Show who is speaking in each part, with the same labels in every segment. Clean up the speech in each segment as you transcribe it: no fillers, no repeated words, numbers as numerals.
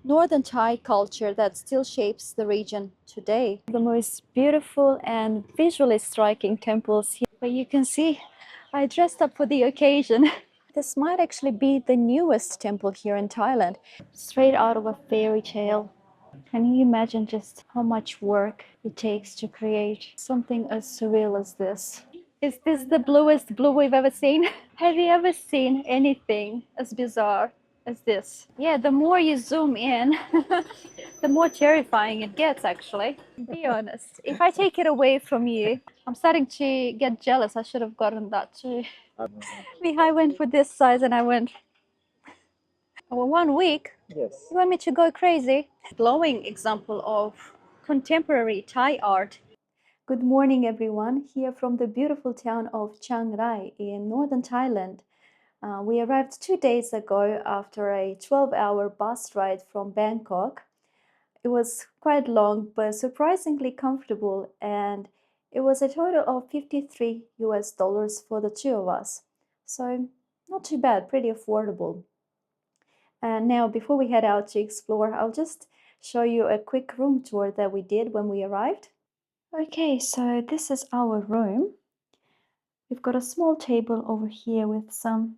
Speaker 1: Northern Thai culture that still shapes the region today. The most beautiful and visually striking temples here. But you can see I dressed up for the occasion. This might actually be the newest temple here in Thailand, straight out of a fairy tale. Can you imagine just how much work it takes to create something as surreal as this? Is this the bluest blue we've ever seen? Have you ever seen anything as bizarre as this? Yeah, the more you zoom in, the more terrifying it gets, actually. Be honest. If I take it away from you, I'm starting to get jealous. I should have gotten that too. Mihai went for this size and I went, oh, 1 week?
Speaker 2: Yes.
Speaker 1: You want me to go crazy? Glowing example of contemporary Thai art. Good morning, everyone. Here from the beautiful town of Chiang Rai in northern Thailand. We arrived 2 days ago after a 12-hour bus ride from Bangkok. It was quite long, but surprisingly comfortable, and it was a total of 53 US dollars for the two of us. So, not too bad, pretty affordable. And now, before we head out to explore, I'll just show you a quick room tour that we did when we arrived. Okay, so this is our room. We've got a small table over here with some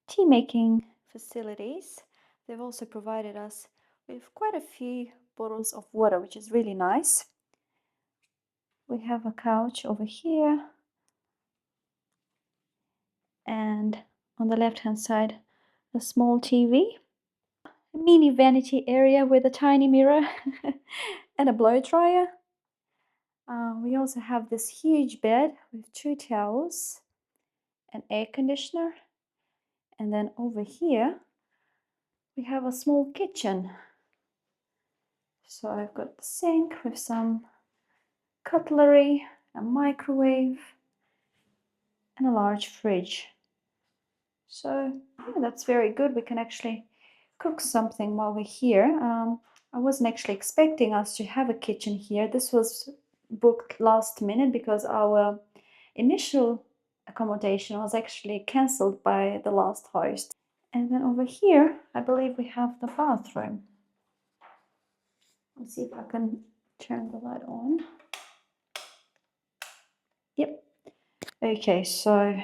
Speaker 1: tea making facilities. They've also provided us with quite a few bottles of water, which is really nice. We have a couch over here, and on the left hand side, a small TV, a mini vanity area with a tiny mirror and a blow dryer. We also have this huge bed with 2 towels, an air conditioner, and then over here we have a small kitchen. So I've got the sink with some cutlery, a microwave, and a large fridge. So yeah, that's very good. We can actually cook something while we're here. I wasn't actually expecting us to have a kitchen here. This was booked last minute because our initial accommodation was actually cancelled by the last host. And then over here, I believe we have the bathroom. Let's see if I can turn the light on. Yep. Okay, so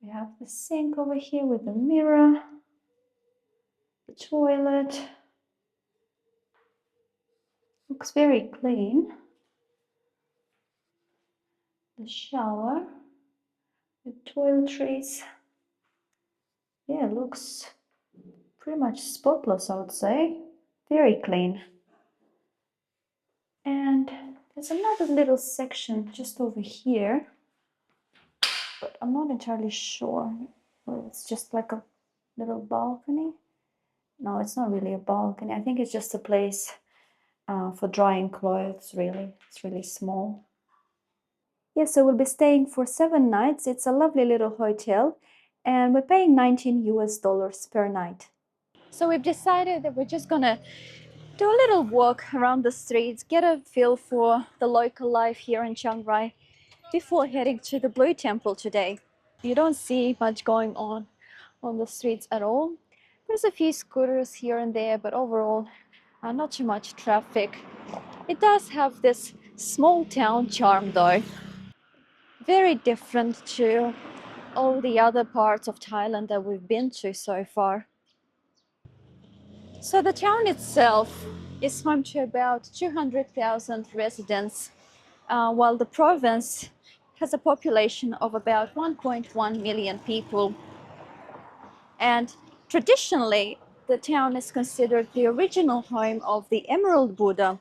Speaker 1: we have the sink over here with the mirror, the toilet. Looks very clean. The shower with toiletries. Yeah, it looks pretty much spotless, I would say. Very clean. And there's another little section just over here, but I'm not entirely sure. Well, it's just like a little balcony. No, it's not really a balcony. I think it's just a place for drying clothes, really. It's really small. Yeah, so we'll be staying for 7 nights. It's a lovely little hotel, and we're paying 19 US dollars per night. So we've decided that we're just gonna do a little walk around the streets, get a feel for the local life here in Chiang Rai before heading to the Blue Temple today. You don't see much going on the streets at all. There's a few scooters here and there, but overall, not too much traffic. It does have this small town charm though. Very different to all the other parts of Thailand that we've been to so far. So the town itself is home to about 200,000 residents, while the province has a population of about 1.1 million people. And traditionally, the town is considered the original home of the Emerald Buddha,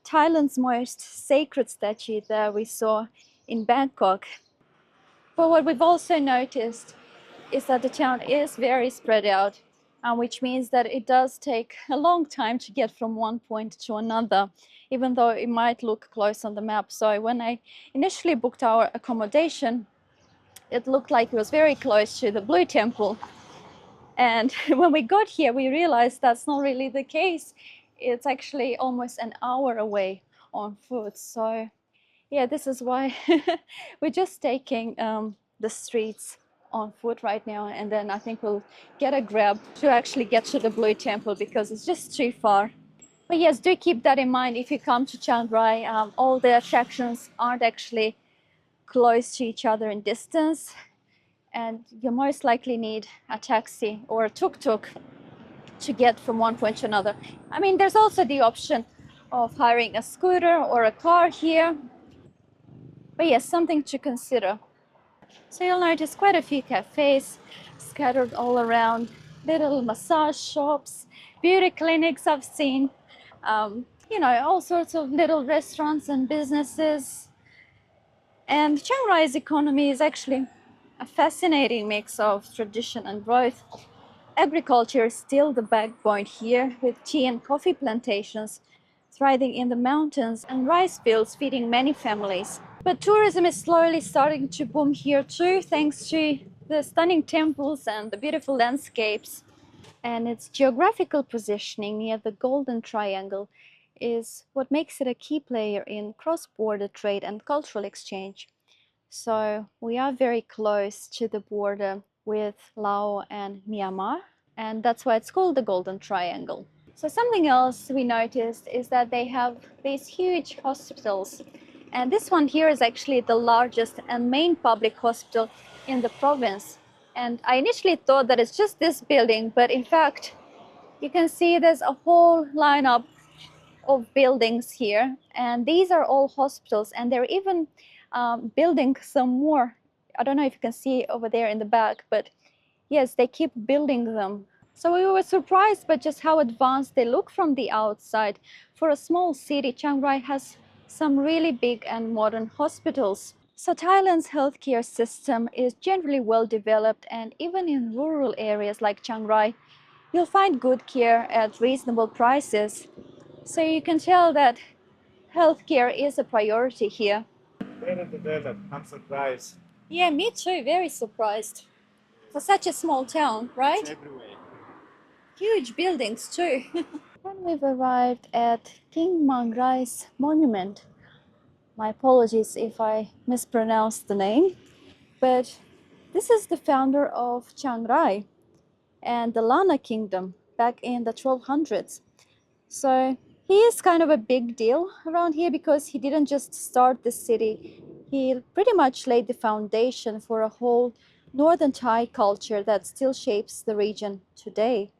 Speaker 1: Thailand's most sacred statue that we saw in Bangkok. But what we've also noticed is that the town is very spread out, which means that it does take a long time to get from one point to another, even though it might look close on the map. So when I initially booked our accommodation, it looked like it was very close to the Blue Temple. And when we got here, we realized that's not really the case. It's actually almost an hour away on foot. So yeah, this is why we're just taking the streets on foot right now, and then I think we'll get a grab to actually get to the Blue Temple because it's just too far. But yes, do keep that in mind if you come to Chiang Rai. All the attractions aren't actually close to each other in distance, and you most likely need a taxi or a tuk-tuk to get from one point to another. I mean, there's also the option of hiring a scooter or a car here, but yes, something to consider. So you'll notice quite a few cafes scattered all around, little massage shops, beauty clinics I've seen, all sorts of little restaurants and businesses. And Chiang Rai's economy is actually a fascinating mix of tradition and growth. Agriculture is still the backbone here, with tea and coffee plantations thriving in the mountains and rice fields feeding many families. But tourism is slowly starting to boom here too, thanks to the stunning temples and the beautiful landscapes. And its geographical positioning near the Golden Triangle is what makes it a key player in cross-border trade and cultural exchange. So we are very close to the border with Laos and Myanmar, and that's why it's called the Golden Triangle. So something else we noticed is that they have these huge hospitals, and this one here is actually the largest and main public hospital in the province. And I initially thought that it's just this building, but in fact you can see there's a whole lineup of buildings here, and these are all hospitals, and they're even building some more. I don't know if you can see over there in the back, but yes, they keep building them. So we were surprised by just how advanced they look from the outside. For a small city, Chiang Rai has some really big and modern hospitals. So Thailand's healthcare system is generally well developed, and even in rural areas like Chiang Rai, you'll find good care at reasonable prices. So you can tell that healthcare is a priority here.
Speaker 2: Very developed. I'm surprised.
Speaker 1: Yeah, me too. Very surprised. For such a small town, right?
Speaker 2: It's everywhere.
Speaker 1: Huge buildings too. When we've arrived at King Mang Rai's monument, my apologies if I mispronounced the name, but this is the founder of Chiang Rai and the Lana Kingdom back in the 1200s. So he is kind of a big deal around here because he didn't just start the city, he pretty much laid the foundation for a whole northern Thai culture that still shapes the region today.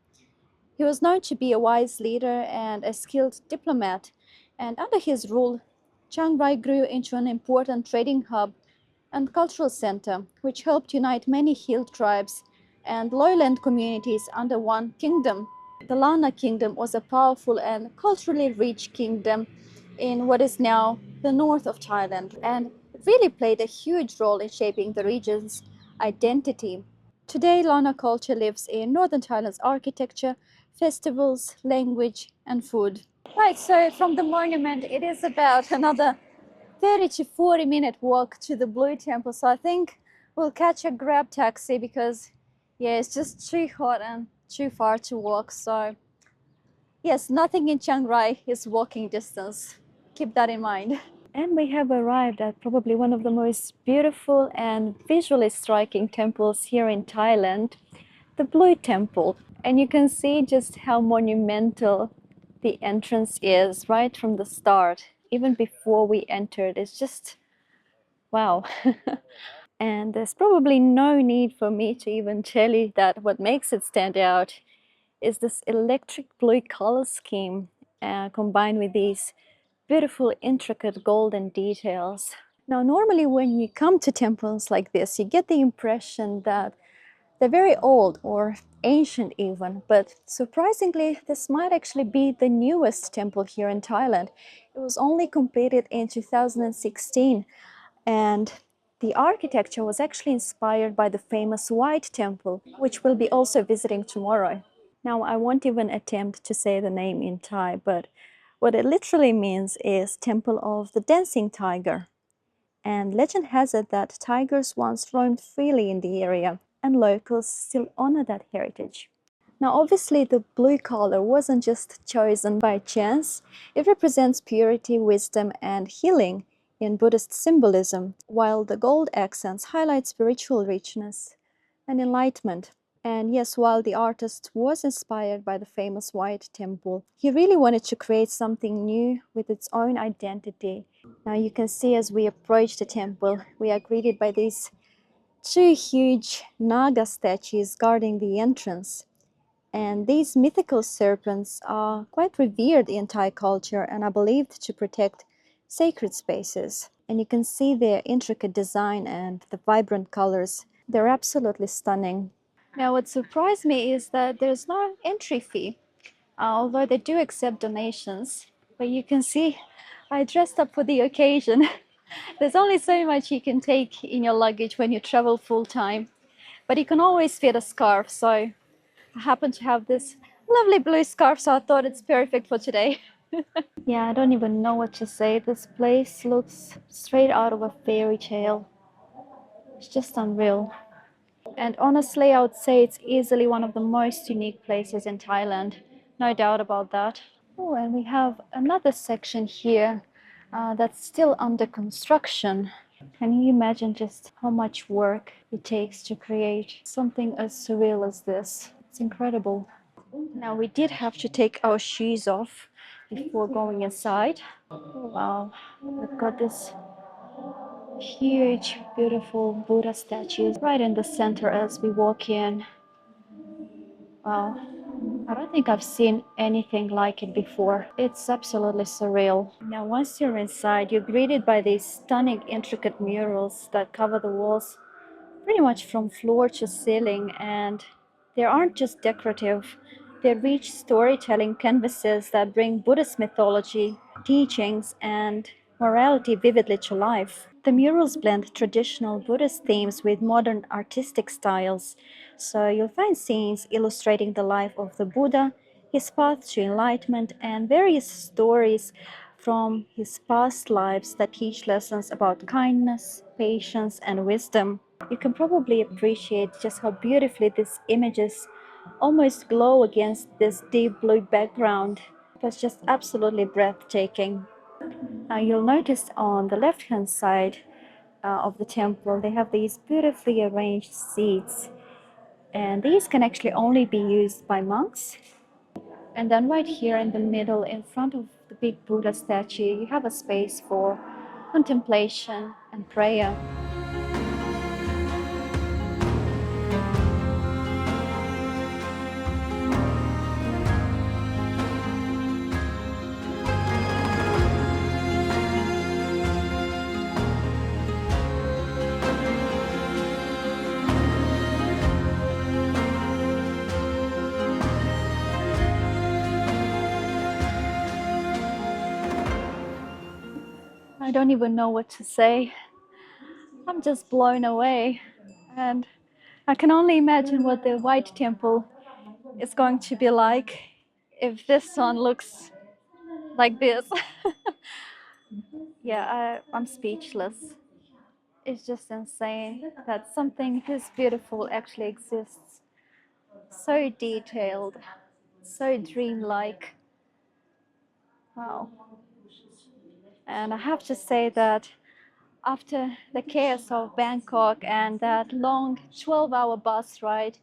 Speaker 1: He was known to be a wise leader and a skilled diplomat, and under his rule, Chiang Rai grew into an important trading hub and cultural center, which helped unite many hill tribes and lowland communities under one kingdom. The Lana Kingdom was a powerful and culturally rich kingdom in what is now the north of Thailand, and it really played a huge role in shaping the region's identity. Today, Lana culture lives in northern Thailand's architecture, festivals, language, and food. Right, so from the monument, it is about another 30 to 40-minute walk to the Blue Temple. So I think we'll catch a grab taxi because, yeah, it's just too hot and too far to walk. So yes, nothing in Chiang Rai is walking distance. Keep that in mind. And we have arrived at probably one of the most beautiful and visually striking temples here in Thailand, the Blue Temple. And you can see just how monumental the entrance is right from the start. Even before we entered, it's just wow. And there's probably no need for me to even tell you that what makes it stand out is this electric blue color scheme combined with these beautiful, intricate golden details. Now, normally when you come to temples like this, you get the impression that they're very old or ancient even, but surprisingly, this might actually be the newest temple here in Thailand. It was only completed in 2016, and the architecture was actually inspired by the famous White Temple, which we'll be also visiting tomorrow. Now, I won't even attempt to say the name in Thai, but what it literally means is Temple of the Dancing Tiger. And legend has it that tigers once roamed freely in the area, and locals still honor that heritage. Now, obviously, the blue color wasn't just chosen by chance. It represents purity, wisdom, and healing in Buddhist symbolism, while the gold accents highlight spiritual richness. and enlightenment. And yes, while the artist was inspired by the famous White Temple, he really wanted to create something new with its own identity. Now you can see as we approach the temple, we are greeted by these two huge Naga statues guarding the entrance. And these mythical serpents are quite revered in Thai culture and are believed to protect sacred spaces. And you can see their intricate design and the vibrant colors. They're absolutely stunning. Now, what surprised me is that there's no entry fee, although they do accept donations. But you can see I dressed up for the occasion. There's only so much you can take in your luggage when you travel full time, but you can always fit a scarf. So I happen to have this lovely blue scarf, so I thought it's perfect for today. Yeah, I don't even know what to say. This place looks straight out of a fairy tale. It's just unreal. And honestly, I would say it's easily one of the most unique places in Thailand. No doubt about that. Oh, and we have another section here that's still under construction. Can you imagine just how much work it takes to create something as surreal as this? It's incredible. Now, we did have to take our shoes off before going inside. Oh, wow, we've got this huge, beautiful Buddha statue right in the center as we walk in. Wow, I don't think I've seen anything like it before. It's absolutely surreal. Now, once you're inside, you're greeted by these stunning, intricate murals that cover the walls pretty much from floor to ceiling, and they aren't just decorative. They're rich storytelling canvases that bring Buddhist mythology, teachings, and morality vividly to life. The murals blend traditional Buddhist themes with modern artistic styles, so you'll find scenes illustrating the life of the Buddha, his path to enlightenment, and various stories from his past lives that teach lessons about kindness, patience, and wisdom. You can probably appreciate just how beautifully these images almost glow against this deep blue background. It was just absolutely breathtaking. Now you'll notice on the left-hand side of the temple, they have these beautifully arranged seats, and these can actually only be used by monks. And then right here in the middle, in front of the big Buddha statue, you have a space for contemplation and prayer. I don't even know what to say. I'm just blown away. And I can only imagine what the White Temple is going to be like if this one looks like this. Yeah, I'm speechless. It's just insane that something this beautiful actually exists. So detailed, so dreamlike. Wow. And I have to say that after the chaos of Bangkok and that long 12-hour bus ride,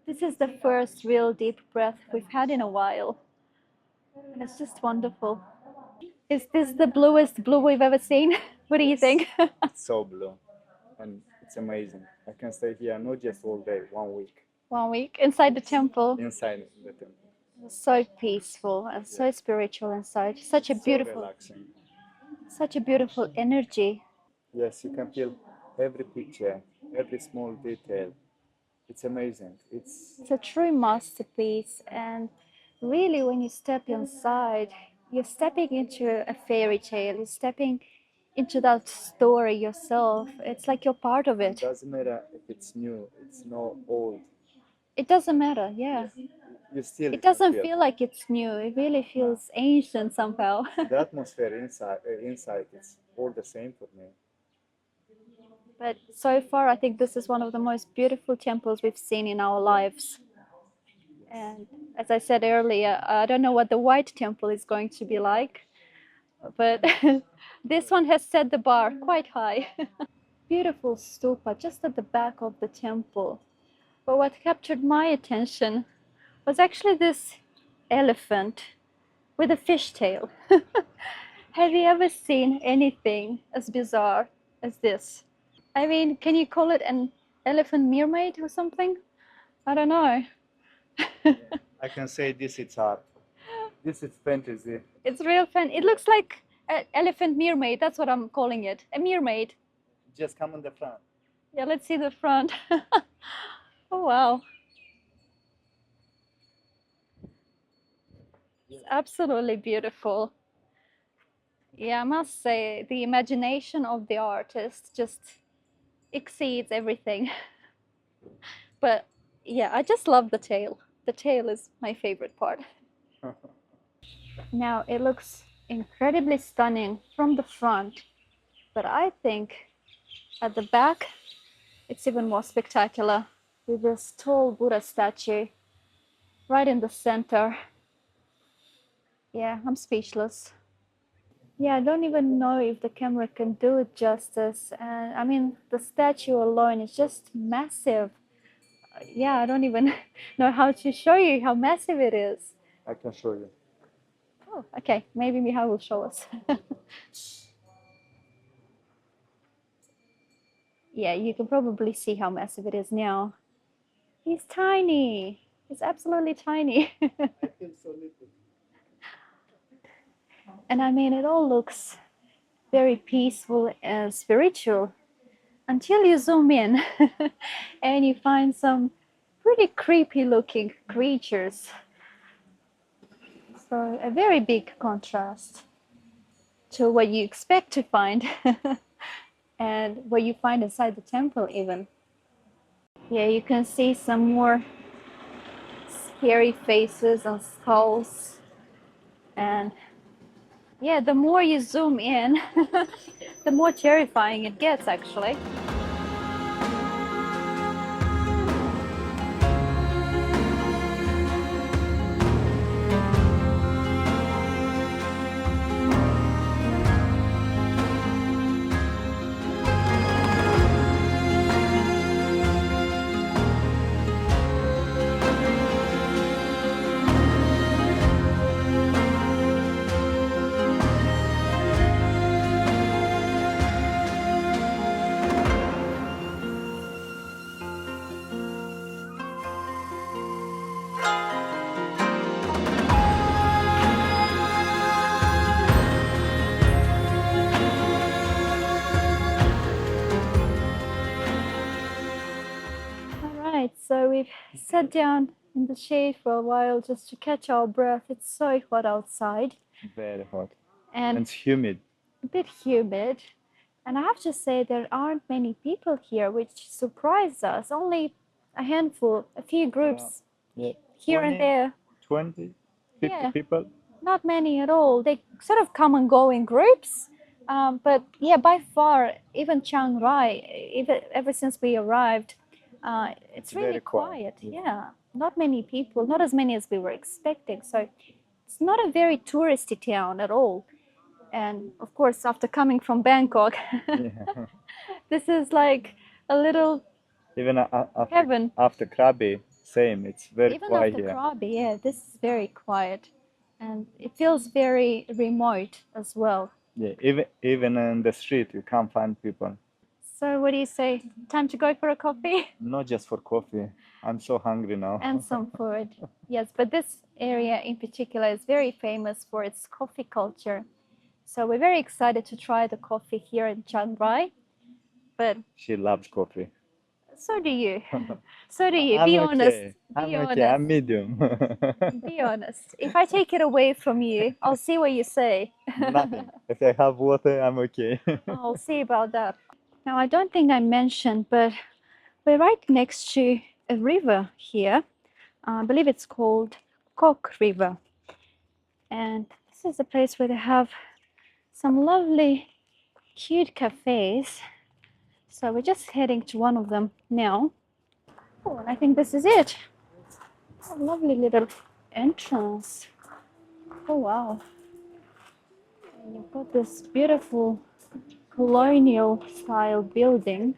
Speaker 1: this is the first real deep breath we've had in a while. And it's just wonderful. Is this the bluest blue we've ever seen? What do you think?
Speaker 2: It's so blue, and it's amazing. I can stay here not just all day, 1 week
Speaker 1: 1 week inside the temple.
Speaker 2: inside the temple.
Speaker 1: So peaceful and so spiritual inside. Such a
Speaker 2: So
Speaker 1: beautiful,
Speaker 2: relaxing.
Speaker 1: such a beautiful energy.
Speaker 2: Yes, you can feel every picture, every small detail. It's amazing.
Speaker 1: It's a true masterpiece, and really, when you step inside, you're stepping into a fairy tale. You're stepping into that story yourself. It's like you're part of
Speaker 2: It
Speaker 1: it.
Speaker 2: doesn't matter if it's new, it's not old.
Speaker 1: It doesn't matter, yeah.
Speaker 2: You still
Speaker 1: It
Speaker 2: can
Speaker 1: doesn't
Speaker 2: feel
Speaker 1: feel like it's new. It really feels ancient somehow.
Speaker 2: the atmosphere inside. It's all the same for me.
Speaker 1: But so far, I think this is one of the most beautiful temples we've seen in our lives. And as I said earlier, I don't know what the White Temple is going to be like, but this one has set the bar quite high. Beautiful stupa just at the back of the temple. But what captured my attention was actually this elephant with a fishtail. Have you ever seen anything as bizarre as this? I mean, can you call it an elephant mermaid or something? I don't know.
Speaker 2: I can say this is art. This is fantasy.
Speaker 1: It's real fun. It looks like an elephant mermaid. That's what I'm calling it. A mermaid.
Speaker 2: Just come on the front.
Speaker 1: Yeah, let's see the front. Oh, wow. It's absolutely beautiful. Yeah, I must say, the imagination of the artist just exceeds everything. But yeah, I just love the tail. The tail is my favorite part. Now, it looks incredibly stunning from the front, but I think at the back, it's even more spectacular with this tall Buddha statue right in the center. Yeah, I'm speechless. Yeah, I don't even know if the camera can do it justice. And I mean, the statue alone is just massive. Yeah, I don't even know how to show you how massive it is.
Speaker 2: I can show you.
Speaker 1: Oh, okay. Maybe Miha will show us. Yeah, you can probably see how massive it is now. He's tiny. He's absolutely tiny.
Speaker 2: I feel so little.
Speaker 1: And I mean, it all looks very peaceful and spiritual until you zoom in and you find some pretty creepy looking creatures. So, a very big contrast to what you expect to find and what you find inside the temple, even. Yeah, you can see some more scary faces and skulls. And yeah, the more you zoom in, the more terrifying it gets, actually. All right, so we've sat down in the shade for a while just to catch our breath. It's so hot outside
Speaker 2: Very hot.
Speaker 1: and
Speaker 2: And it's humid.
Speaker 1: a bit humid. And I have to say, there aren't many people here, which surprised us. Only a handful, a few groups
Speaker 2: Yeah.
Speaker 1: here and
Speaker 2: 20,
Speaker 1: there.
Speaker 2: 20, 50
Speaker 1: Yeah.
Speaker 2: people.
Speaker 1: Not many at all. They sort of come and go in groups. But yeah, by far, even Chiang Rai, even ever since we arrived, it's really
Speaker 2: Very quiet.
Speaker 1: Yeah, not many people, not as many as we were expecting. So it's not a very touristy town at all. And of course, after coming from Bangkok,
Speaker 2: Yeah.
Speaker 1: this is like a little
Speaker 2: Even
Speaker 1: heaven.
Speaker 2: after Krabi, same. It's very
Speaker 1: Even
Speaker 2: quiet
Speaker 1: after
Speaker 2: here.
Speaker 1: Krabi, yeah, this is very quiet. And it feels very remote as well.
Speaker 2: Yeah. Even in the street, you can't find people.
Speaker 1: So what do you say? Time to go for a coffee?
Speaker 2: Not just for coffee. I'm so hungry now.
Speaker 1: And some food. Yes, but this area in particular is very famous for its coffee culture. So we're very excited to try the coffee here in Chiang Rai. But
Speaker 2: She loves coffee.
Speaker 1: so do you. So do you.
Speaker 2: I'm
Speaker 1: Be
Speaker 2: okay.
Speaker 1: honest.
Speaker 2: I'm
Speaker 1: Be
Speaker 2: okay. I'm
Speaker 1: honest.
Speaker 2: medium.
Speaker 1: Be honest. If I take it away from you, I'll see what you say.
Speaker 2: Nothing. If I have water, I'm okay.
Speaker 1: I'll see about that. Now, I don't think I mentioned, but we're right next to a river here. I believe it's called Kok River. And this is a place where they have some lovely, cute cafes. So we're just heading to one of them now. Oh, and I think this is it. A lovely little entrance. Oh, wow. And you've got this beautiful colonial style building.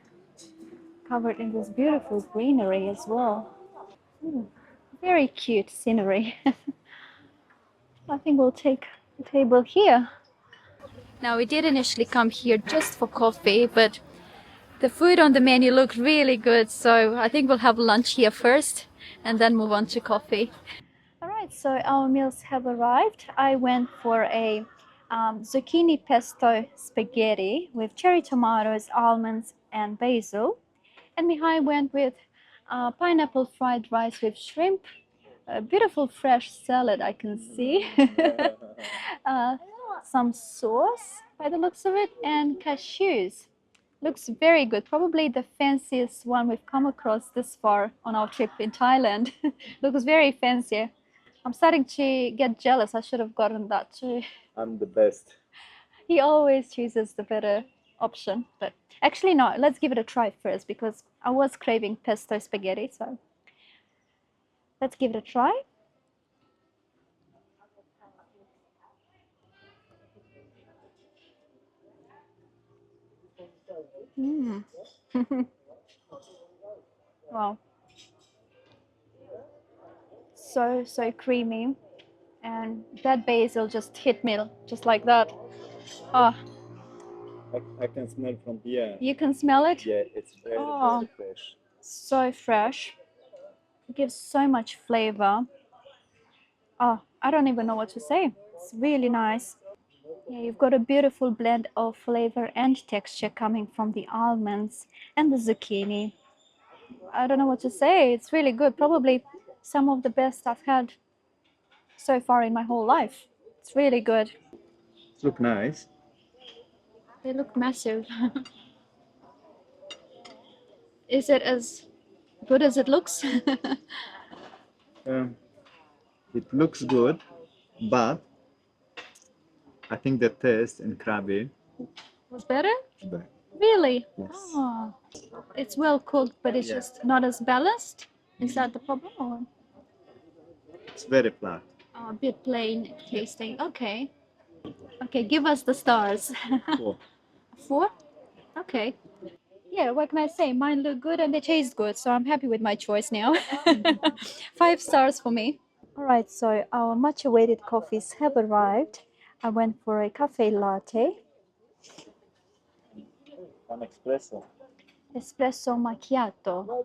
Speaker 1: covered in this beautiful greenery as well. Very cute scenery. I think we'll take the table here. Now, we did initially come here just for coffee, but the food on the menu looked really good, so I think we'll have lunch here first and then move on to coffee. All right, so our meals have arrived. I went for a zucchini pesto spaghetti with cherry tomatoes, almonds, and basil. And Mihai went with pineapple fried rice with shrimp, a beautiful fresh salad I can see, uh, some sauce by the looks of it, and cashews. Looks very good. Probably the fanciest one we've come across this far on our trip in Thailand. Looks very fancy. I'm starting to get jealous. I should have gotten that too.
Speaker 2: I'm the best.
Speaker 1: He always chooses the better option. But actually, no, let's give it a try first because I was craving pesto spaghetti. So let's give it a try. Mm. Wow. So creamy. And that basil just hit me just like that. Oh,
Speaker 2: I can smell from here.
Speaker 1: you can smell it?
Speaker 2: Yeah, it's very,
Speaker 1: Oh.
Speaker 2: very fresh.
Speaker 1: So fresh. It gives so much flavor. Oh, I don't even know what to say. It's really nice. Yeah, you've got a beautiful blend of flavor and texture coming from the almonds and the zucchini. I don't know what to say. It's really good. Probably some of the best I've had so far in my whole life. It's really good.
Speaker 2: Look nice.
Speaker 1: They look massive. Is it as good as it looks?
Speaker 2: Um, it looks good, but I think the taste in Krabi
Speaker 1: Was better?
Speaker 2: is better.
Speaker 1: Really?
Speaker 2: Yes.
Speaker 1: Oh, it's well cooked, but it's
Speaker 2: Yeah.
Speaker 1: just not as balanced. Is that the problem? Or
Speaker 2: It's very flat.
Speaker 1: a bit plain tasting? Okay. Okay, give us the stars.
Speaker 2: Cool.
Speaker 1: 4? Okay. Yeah, what can I say? Mine look good and they taste good, so I'm happy with my choice now. 5 stars for me. All right, so our much awaited coffees have arrived. I went for a cafe latte,
Speaker 2: An espresso.
Speaker 1: espresso macchiato.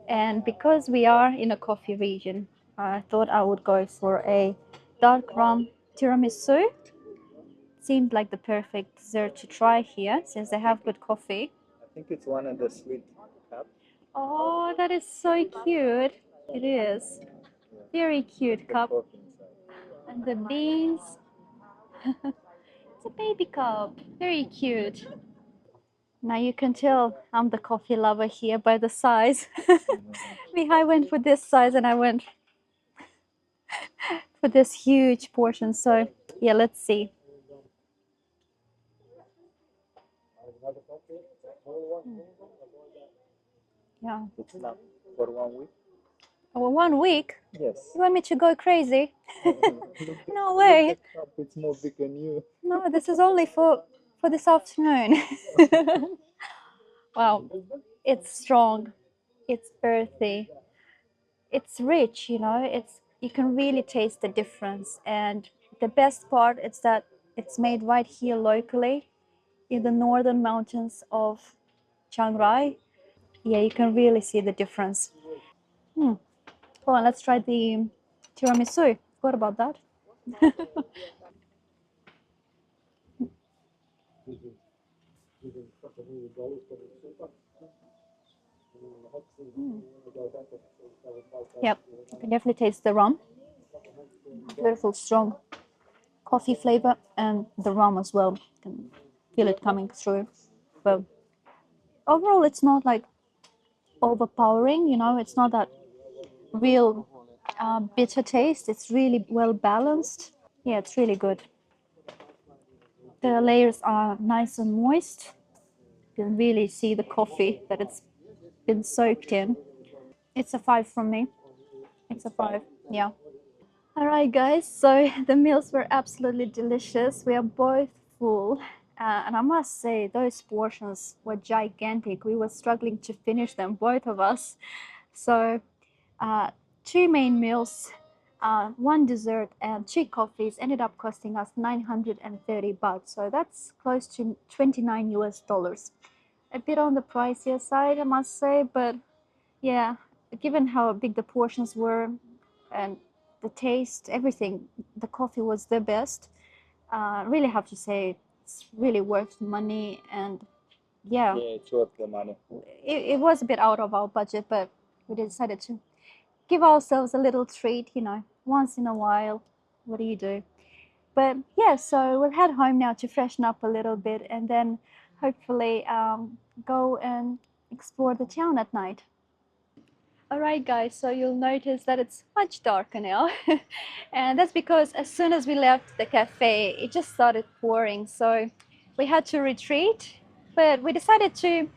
Speaker 1: And because we are in a coffee region, I thought I would go for a dark rum tiramisu. Seemed like the perfect dessert to try here since they have good coffee.
Speaker 2: I think it's one of the sweet cup.
Speaker 1: Oh, that is so cute. It is. Very cute cup.
Speaker 2: Coffee inside.
Speaker 1: And the beans. It's a baby cup. Very cute. Now you can tell I'm the coffee lover here by the size. Mihai went for this size and I went for this huge portion. So yeah, let's see. Yeah.
Speaker 2: It's not for 1 week.
Speaker 1: Oh, 1 week?
Speaker 2: Yes.
Speaker 1: You want me to go crazy?
Speaker 2: Look
Speaker 1: No way.
Speaker 2: at the cup. It's more big than you.
Speaker 1: No, this is only for this afternoon. Wow, it's strong. It's earthy. It's rich, you know. It's you can really taste the difference. And the best part is that it's made right here locally in the northern mountains of Chiang Rai. Yeah, you can really see the difference. Hold on, let's try the tiramisu. What about that? Yep, you can definitely taste the rum. Beautiful, strong coffee flavor, and the rum as well. You can feel it coming through. But overall, it's not like overpowering. You know, it's not that real bitter taste. It's really well balanced. Yeah, it's really good. The layers are nice and moist. You can really see the coffee that it's been soaked in. It's a 5 from me. It's a 5. Yeah. All right, guys. So the meals were absolutely delicious. We are both full, And I must say, those portions were gigantic. We were struggling to finish them, both of us. So, uh, two main meals, one dessert, and two coffees ended up costing us 930 baht. So that's close to 29 US dollars. A bit on the pricier side, I must say, but yeah, given how big the portions were and the taste, everything, the coffee was the best. Really have to say it's really worth the money, and yeah,
Speaker 2: it's worth the money.
Speaker 1: it was a bit out of our budget, but we decided to give ourselves a little treat, once in a while. What do you do? But yeah, so we'll head home now to freshen up a little bit, and then hopefully go and explore the town at night. Alright guys, so you'll notice that it's much darker now. And that's because as soon as we left the cafe, it just started pouring. So we had to retreat, but we decided to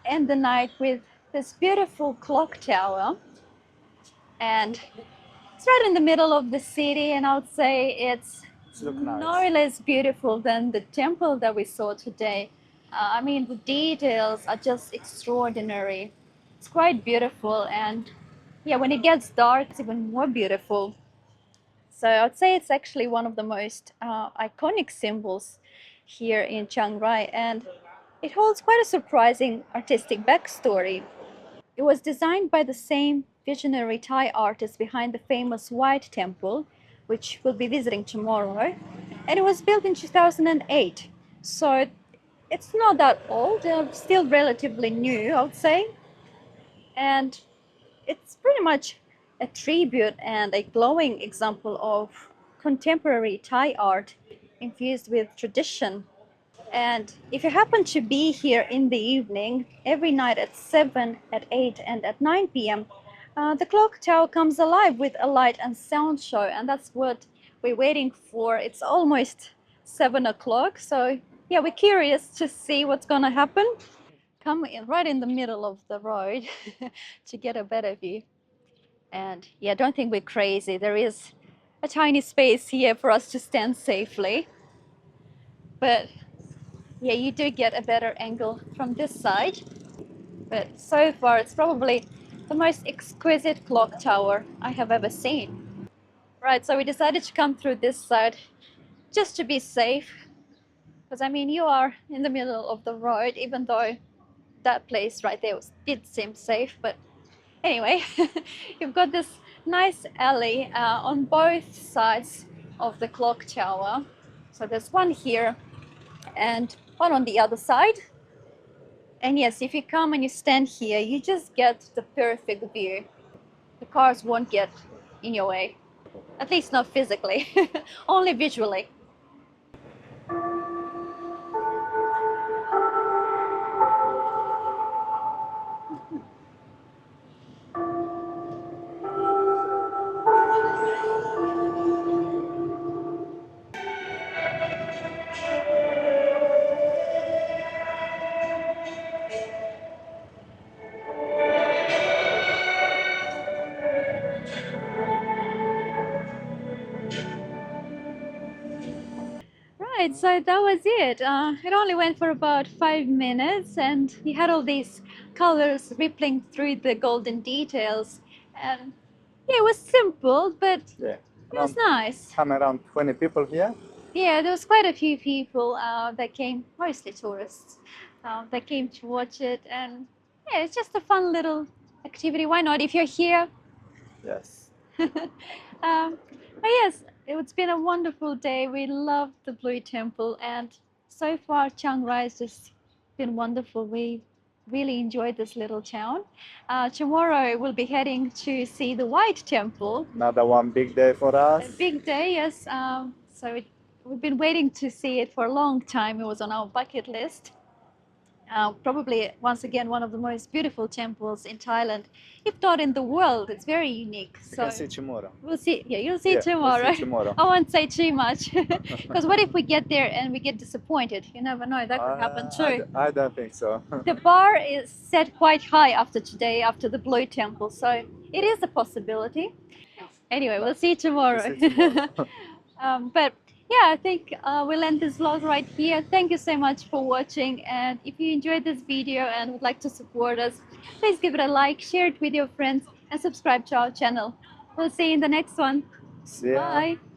Speaker 1: end the night with this beautiful clock tower. And it's right in the middle of the city, and I would say it's no less beautiful than the temple that we saw today. I mean, the details are just extraordinary. It's quite beautiful, and yeah, when it gets dark, it's even more beautiful. So I'd say it's actually one of the most iconic symbols here in Chiang Rai, and it holds quite a surprising artistic backstory. It was designed by the same visionary Thai artist behind the famous White Temple, which we'll be visiting tomorrow, and it was built in 2008. So it's not that old, still relatively new, I would say. And it's pretty much a tribute and a glowing example of contemporary Thai art infused with tradition. And if you happen to be here in the evening, every night at 7, at 8, and at 9 p.m., the clock tower comes alive with a light and sound show, and that's what we're waiting for. It's almost 7 o'clock, so yeah, we're curious to see what's gonna happen. Come in right in the middle of the road to get a better view. And yeah, don't think we're crazy. There is a tiny space here for us to stand safely. But yeah, you do get a better angle from this side. But so far, it's probably the most exquisite clock tower I have ever seen. Right, so we decided to come through this side just to be safe. Because I mean, you are in the middle of the road, even though that place right there did seem safe. But anyway, you've got this nice alley on both sides of the clock tower. So there's one here and one on the other side. And yes, if you come and you stand here, you just get the perfect view. The cars won't get in your way, at least not physically, only visually. Right, so that was it. It only went for about 5 minutes, and you had all these colors rippling through the golden details. And yeah, it was simple, but
Speaker 2: Yeah.
Speaker 1: it was nice.
Speaker 2: Come around 20 people here.
Speaker 1: Yeah, there was quite a few people that came, mostly tourists, that came to watch it. And yeah, it's just a fun little activity. Why not? If you're here,
Speaker 2: Yes.
Speaker 1: but yes, it's been a wonderful day. We love the Blue Temple, and so far Chiang Rai has just been wonderful. We really enjoyed this little town. Tomorrow we'll be heading to see the White Temple.
Speaker 2: Another one big day for us.
Speaker 1: A big day, yes. We've been waiting to see it for a long time. It was on our bucket list. Probably once again one of the most beautiful temples in Thailand, if not in the world. It's very unique.
Speaker 2: We can see tomorrow.
Speaker 1: We'll see. Yeah, you'll see
Speaker 2: Yeah,
Speaker 1: tomorrow.
Speaker 2: we'll see tomorrow.
Speaker 1: I won't say too much because what if we get there and we get disappointed? You never know. That could happen too.
Speaker 2: I don't think so.
Speaker 1: The bar is set quite high after today, after the Blue Temple, so it is a possibility. Anyway, we'll see you tomorrow.
Speaker 2: We'll see tomorrow.
Speaker 1: But yeah, I think we'll end this vlog right here. Thank you so much for watching. And if you enjoyed this video and would like to support us, please give it a like, share it with your friends, and subscribe to our channel. We'll see you in the next one.
Speaker 2: See ya.
Speaker 1: Bye.